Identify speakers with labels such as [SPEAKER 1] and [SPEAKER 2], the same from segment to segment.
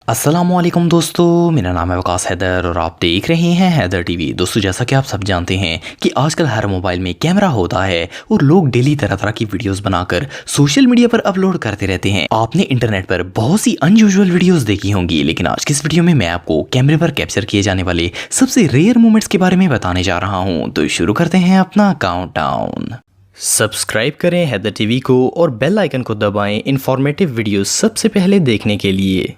[SPEAKER 1] अस्सलामुअलैकुम दोस्तों, मेरा नाम है वकास हैदर और आप देख रहे हैं हैदर टीवी। दोस्तों, जैसा कि आप सब जानते हैं कि आजकल हर मोबाइल में कैमरा होता है और लोग डेली तरह तरह की वीडियोस बनाकर सोशल मीडिया पर अपलोड करते रहते हैं। आपने इंटरनेट पर बहुत सी अनयूजुअल वीडियोस देखी होंगी, लेकिन आज की इस वीडियो में मैं आपको कैमरे पर कैप्चर किए जाने वाले सबसे रेयर मोमेंट्स के बारे में बताने जा रहा हूँ। तो शुरू करते हैं अपना काउंटडाउन। सब्सक्राइब करें हैदर टीवी को और बेल आइकन को दबाएं इंफॉर्मेटिव वीडियोस सबसे पहले देखने के लिए।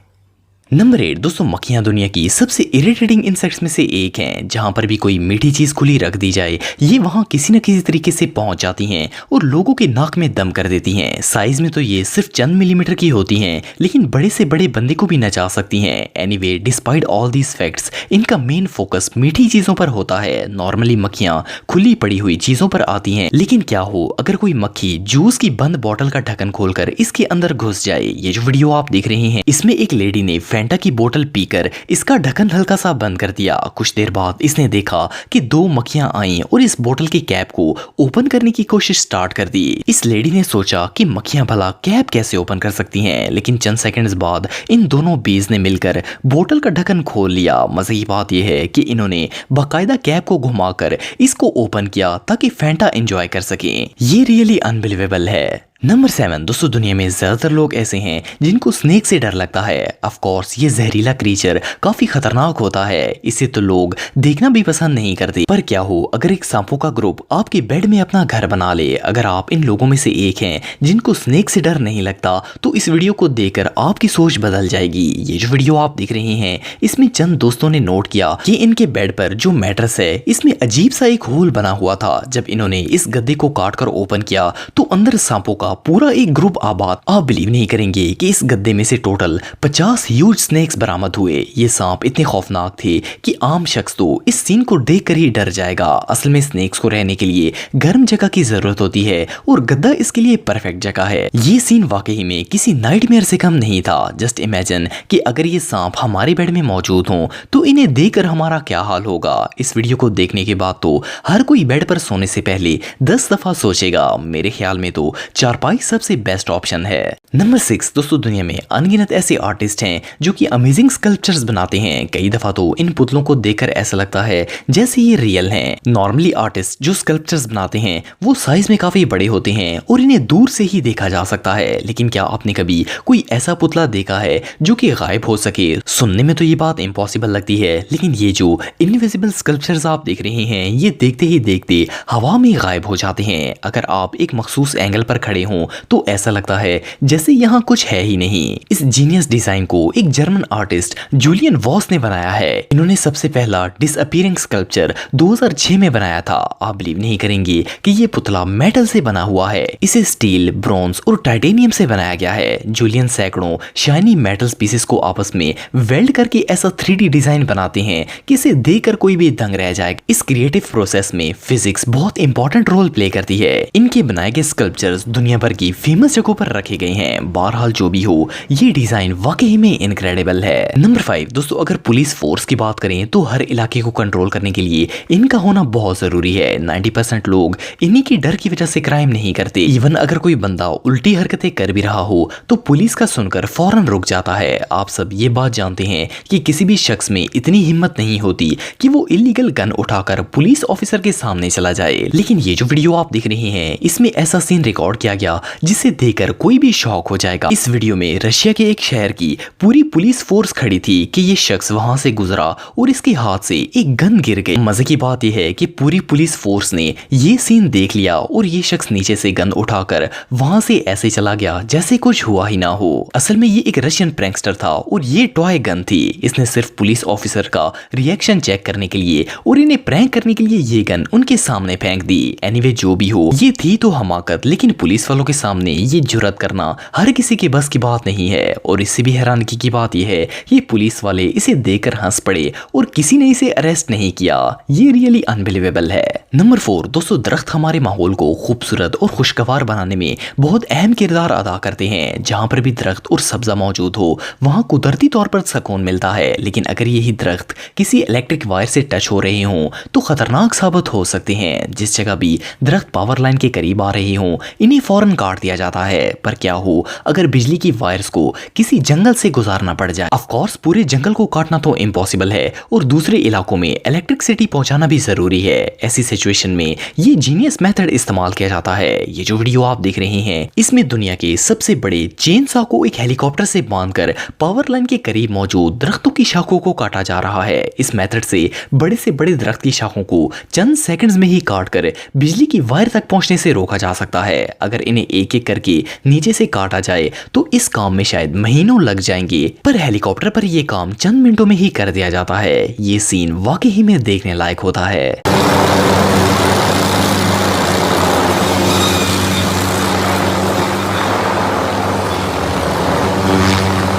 [SPEAKER 1] नंबर 8 दोस्तों, मक्खियाँ दुनिया की सबसे इरिटेटिंग इंसेक्ट्स में से एक हैं। जहाँ पर भी कोई मीठी चीज़ खुली रख दी जाए, ये वहाँ किसी न किसी तरीके से पहुँच जाती हैं और लोगों के नाक में दम कर देती हैं। साइज़ में तो ये सिर्फ चंद मिलीमीटर की होती हैं, लेकिन बड़े से बड़े बंदे को भी नचा सकती हैं। Anyway, despite all these facts, इनका मेन फोकस मीठी चीज़ों पर होता है। नॉर्मली मक्खियाँ खुली पड़ी हुई चीज़ों पर आती हैं, लेकिन क्या हो अगर कोई मक्खी जूस की बंद बॉटल का ढक्कन खोलकर इसके अंदर घुस जाए। ये जो वीडियो आप देख रहे हैं, इसमें एक लेडी ने फैंटा की बोतल पीकर इसका ढक्कन हल्का सा बंद कर दिया। कुछ देर बाद इसने देखा कि दो मक्खियां आईं और इस बोतल के कैप को ओपन करने की कोशिश स्टार्ट कर दी। इस लेडी ने सोचा कि मक्खियां भला कैप कैसे ओपन कर सकती हैं, लेकिन चंद सेकंड्स बाद इन दोनों बीज ने मिलकर बोतल का ढक्कन खोल लिया। मजे की बात यह है कि इन्होंने बाकायदा कैप को घुमाकर इसको ओपन किया ताकि फैंटा एंजॉय कर सके। ये रियली अनबिलीवेबल है। नंबर 7 दोस्तों, दुनिया में ज्यादातर लोग ऐसे हैं जिनको स्नेक से डर लगता है। ऑफ कोर्स ये जहरीला क्रीचर काफी खतरनाक होता है, इसे तो लोग देखना भी पसंद नहीं करते। पर क्या हो अगर एक सांपों का ग्रुप आपके बेड में अपना घर बना ले। अगर आप इन लोगों में से एक हैं जिनको स्नेक से डर नहीं लगता, तो इस वीडियो को देखकर आपकी सोच बदल जाएगी। ये जो वीडियो आप देख रहे हैं, इसमें चंद दोस्तों ने नोट किया कि इनके बेड पर जो मैट्रेस है, इसमें अजीब सा एक होल बना हुआ था। जब इन्होंने इस गद्दे को काट कर ओपन किया तो अंदर सांपों का पूरा एक ग्रुप आबाद। आप बिलीव नहीं करेंगे कि इस गद्दे में से टोटल 50 ह्यूज स्नेक्स बरामद हुए। ये सांप इतने खौफनाक थे कि आम शख्स तो इस सीन को देखकर ही डर जाएगा। असल में स्नेक्स को रहने के लिए गर्म जगह की जरूरत होती है और गद्दा इसके लिए परफेक्ट जगह है। ये सीन वाकई में किसी नाइटमेयर से कम नहीं था। जस्ट इमेजिन कि अगर ये सांप हमारे बेड में मौजूद हों तो इन्हें देखकर हमारा क्या हाल होगा। इस वीडियो को देखने के बाद तो हर कोई बेड पर सोने से पहले 10 दफा सोचेगा। मेरे ख्याल में तो चारपाई सबसे बेस्ट ऑप्शन है। नंबर 6 दोस्तों, दुनिया में अनगिनत ऐसे आर्टिस्ट हैं जो कि अमेजिंग स्कल्पचर्स बनाते हैं। कई दफा तो इन पुतलों को देखकर ऐसा लगता है जैसे ये रियल हैं। नॉर्मली आर्टिस्ट जो स्कल्पचर्स बनाते हैं वो साइज में काफी बड़े होते हैं और इन्हें दूर से ही देखा जा सकता है। लेकिन क्या आपने कभी कोई ऐसा पुतला देखा है जो कि गायब हो सके? सुनने में तो ये बात इम्पॉसिबल लगती है, लेकिन ये जो इनविजिबल स्कल्पचर्स आप देख रहे हैं, ये देखते ही देखते हवा में गायब हो जाते हैं। अगर आप एक मखसूस एंगल पर खड़े हों तो ऐसा लगता है जैसे यहाँ कुछ है ही नहीं। इस जीनियस डिजाइन को एक जर्मन आर्टिस्ट जूलियन वॉस ने बनाया है। इन्होंने सबसे पहला डिसअपीयरिंग स्कल्पचर 2006 में बनाया था। आप बिलीव नहीं करेंगे कि ये पुतला मेटल से बना हुआ है। इसे स्टील, ब्रॉन्ज और टाइटेनियम से बनाया गया है। जूलियन सैकड़ों शाइनी मेटल पीसेस को आपस में वेल्ड करके ऐसा 3D डिजाइन बनाते हैं कि इसे देखकर कोई भी दंग रह जाएगा। इस क्रिएटिव प्रोसेस में फिजिक्स बहुत इंपॉर्टेंट रोल प्ले करती है। इनके बनाए गए स्कल्पचर्स दुनिया भर की फेमस जगहों पर रखे गए हैं। बहरहाल जो भी हो, ये डिजाइन वाकई में इनक्रेडिबल है। नंबर 5 दोस्तों, अगर पुलिस फोर्स की बात करें तो हर इलाके को कंट्रोल करने के लिए इनका होना बहुत जरूरी है। 90% लोग इन्हीं की डर की वजह से क्राइम नहीं करते। इवन अगर कोई बंदा उल्टी हरकतें कर भी रहा हो तो पुलिस का सुनकर फौरन रुक जाता है। आप सब ये बात जानते हैं कि किसी भी शख्स में इतनी हिम्मत नहीं होती कि वो इलीगल गन उठाकर पुलिस ऑफिसर के सामने चला जाए। लेकिन ये जो वीडियो आप देख रहे हैं, इसमें ऐसा सीन रिकॉर्ड किया गया जिसे देखकर कोई भी शॉक हो जाएगा। इस वीडियो में रशिया के एक शहर की पूरी पुलिस फोर्स खड़ी थी कि ये शख्स वहां से गुजरा और इसके हाथ से एक गन गिर गई। मजे की बात यह है कि पूरी पुलिस फोर्स ने ये सीन देख लिया और ये शख्स नीचे से गन उठाकर वहां से ऐसे चला गया जैसे कुछ हुआ ही ना हो। असल में ये एक रशियन प्रैंकस्टर था और ये टॉय गन थी। इसने सिर्फ पुलिस ऑफिसर का रिएक्शन चेक करने के लिए और इन्हें प्रैंक करने के लिए ये गन उनके सामने फेंक दी। एनीवे, जो भी हो, ये थी तो हमाकत, लेकिन पुलिस वालों के सामने ये जुर्रत करना हर किसी के बस की बात नहीं है। और इससे भी हैरानगी की बात यह है कि पुलिस वाले इसे देखकर हंस पड़े और किसी ने इसे अरेस्ट नहीं किया। ये रियली अनबिलीवेबल है। नंबर 4 दोस्तों, दरख्त हमारे माहौल को खूबसूरत और खुशगवार बनाने में बहुत अहम किरदार अदा करते हैं। जहाँ पर भी दरख्त और सब्जा मौजूद हो वहाँ कुदरती तौर पर सुकून मिलता है। लेकिन अगर यही दरख्त किसी इलेक्ट्रिक वायर से टच हो रहे हों तो खतरनाक साबित हो सकते हैं। जिस जगह भी दरख्त पावर लाइन के करीब आ रहे हों, इन्हें फौरन काट दिया जाता है। पर क्या हो अगर बिजली की वायर्स को किसी जंगल से गुजारना पड़ जाए? ऑफ कोर्स पूरे जंगल को काटना तो इम्पॉसिबल है और दूसरे इलाकों में इलेक्ट्रिसिटी पहुंचाना भी जरूरी है। ऐसी सिचुएशन में ये जीनियस मेथड इस्तेमाल किया जाता है। ये जो वीडियो आप देख रहे हैं इसमें दुनिया के सबसे बड़े चेन सॉ को एक हेलीकॉप्टर से बांधकर पावर लाइन के करीब मौजूद दरख्तों की शाखों को काटा जा रहा है। इस मेथड से बड़े दरख्त की शाखों को चंद सेकंड्स में ही काटकर बिजली की वायर तक पहुंचने से रोका जा सकता है। अगर इन्हें एक एक करके नीचे से काटा जाए तो इस काम में शायद महीनों लग जाएंगे, पर हेलीकॉप्टर पर यह काम चंद मिनटों में ही कर दिया जाता है। ये सीन वाकई में देखने लायक होता है।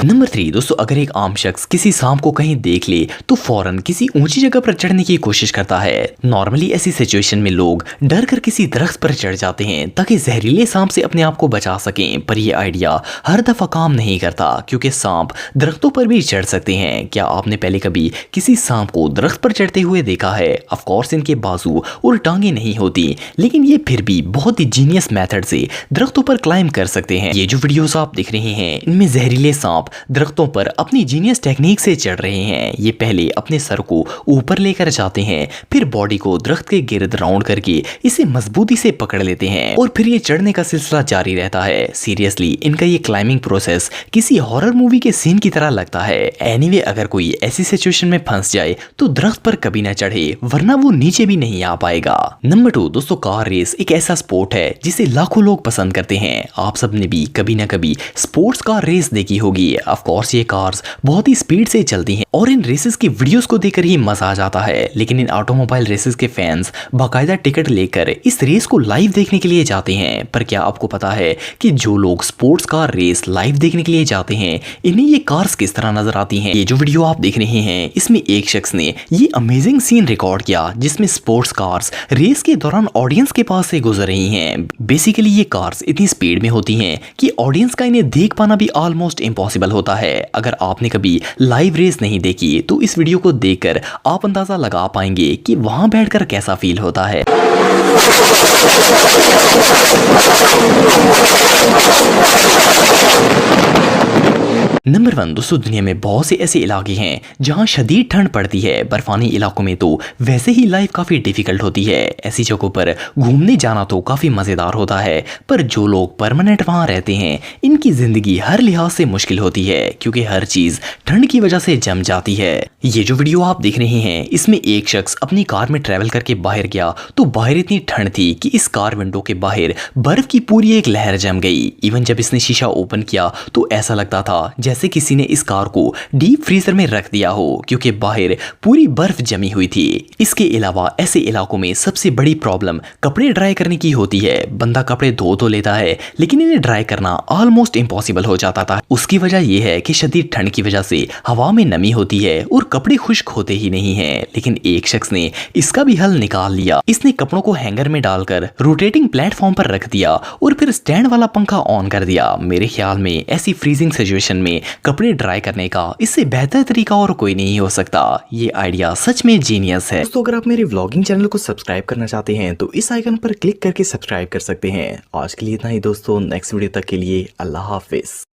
[SPEAKER 1] नंबर 3 दोस्तों, अगर एक आम शख्स किसी सांप को कहीं देख ले तो फौरन किसी ऊंची जगह पर चढ़ने की कोशिश करता है। नॉर्मली ऐसी सिचुएशन में लोग डर कर किसी दरख्त पर चढ़ जाते हैं ताकि जहरीले सांप से अपने आप को बचा सकें, पर यह आइडिया हर दफा काम नहीं करता क्योंकि सांप दरख्तों पर भी चढ़ सकते हैं। क्या आपने पहले कभी किसी सांप को दरख्त पर चढ़ते हुए देखा है? ऑफ कोर्स इनके बाजू और टांगे नहीं होती, लेकिन ये फिर भी बहुत ही जीनियस मेथड से दरख्तों पर क्लाइंब कर सकते हैं। ये जो वीडियोस आप देख रहे हैं इनमें जहरीले सांप दरख्तों पर अपनी जीनियस टेक्निक से चढ़ रहे हैं। ये पहले अपने सर को ऊपर लेकर जाते हैं, फिर बॉडी को दरख्त के गिर्द राउंड करके इसे मजबूती से पकड़ लेते हैं और फिर ये चढ़ने का सिलसिला जारी रहता है। सीरियसली इनका ये क्लाइंबिंग प्रोसेस किसी हॉरर मूवी के सीन की तरह लगता है। एनीवे अगर कोई ऐसी सिचुएशन में फंस जाए तो दरख्त पर कभी ना चढ़े, वरना वो नीचे भी नहीं आ पाएगा। नंबर 2 दोस्तों, कार रेस एक ऐसा स्पोर्ट है जिसे लाखों लोग पसंद करते हैं। आप सबने भी कभी ना कभी स्पोर्ट्स कार रेस देखी होगी। ऑफ कोर्स ये कार्स बहुत ही स्पीड से चलती हैं और इन रेसेस की वीडियोस को देखकर ही मजा आ जाता है। लेकिन इन ऑटोमोबाइल रेसेस के फैंस बाकायदा टिकट लेकर इस रेस को लाइव देखने के लिए जाते हैं। पर क्या आपको पता है कि जो लोग स्पोर्ट्स कार रेस लाइव देखने के लिए जाते हैं इन्हें ये कार्स किस तरह नजर आती हैं? ये जो वीडियो आप देख रहे हैं इसमें एक शख्स ने ये अमेजिंग सीन रिकॉर्ड किया जिसमें स्पोर्ट्स कार्स रेस के दौरान ऑडियंस के पास से गुजर रही हैं। बेसिकली ये कार्स इतनी स्पीड में होती हैं कि ऑडियंस का इन्हें देख पाना भी ऑलमोस्ट इम्पॉसिबल होता है। अगर आपने कभी लाइव रेस नहीं देखी तो इस वीडियो को देखकर आप अंदाजा लगा पाएंगे कि वहां बैठकर कैसा फील होता है। नंबर 1 दोस्तों, दुनिया में बहुत से ऐसे इलाके हैं जहां शदीद ठंड पड़ती है। बर्फानी इलाकों में तो वैसे ही लाइफ काफ़ी डिफिकल्ट होती है। ऐसी जगहों पर घूमने जाना तो काफ़ी मज़ेदार होता है, पर जो लोग परमानेंट वहां रहते हैं इनकी ज़िंदगी हर लिहाज से मुश्किल होती है क्योंकि हर चीज़ ठंड की वजह से जम जाती है। ये जो वीडियो आप देख रहे हैं इसमें एक शख्स अपनी कार में ट्रैवल करके बाहर गया तो बाहर इतनी ठंड थी कि इस कार विंडो के बाहर बर्फ की पूरी एक लहर जम गई। इवन जब इसने शीशा ओपन किया तो ऐसा लगता था जैसे किसी ने इस कार को डीप फ्रीजर में रख दिया हो क्योंकि बाहर पूरी बर्फ जमी हुई थी। इसके अलावा ऐसे इलाकों में सबसे बड़ी प्रॉब्लम कपड़े ड्राई करने की होती है। बंदा कपड़े धो तो लेता है लेकिन इन्हें ड्राई करना ऑलमोस्ट इम्पॉसिबल हो जाता था। उसकी वजह यह है कि शदीद ठंड की वजह से हवा में नमी होती है और कपड़े खुश्क होते ही नहीं है। लेकिन एक शख्स ने इसका भी हल निकाल लिया। इसने कपड़ों को हैंगर में डालकर रोटेटिंग प्लेटफॉर्म पर रख दिया और फिर स्टैंड वाला पंखा ऑन कर दिया। मेरे ख्याल में ऐसी फ्रीजिंग सिचुएशन में कपड़े ड्राई करने का इससे बेहतर तरीका और कोई नहीं हो सकता। ये आइडिया सच में जीनियस है।
[SPEAKER 2] दोस्तों अगर आप मेरे व्लॉगिंग चैनल को सब्सक्राइब करना चाहते हैं तो इस आइकन पर क्लिक करके सब्सक्राइब कर सकते हैं। आज के लिए इतना ही दोस्तों, नेक्स्ट वीडियो तक के लिए अल्लाह हाफिज।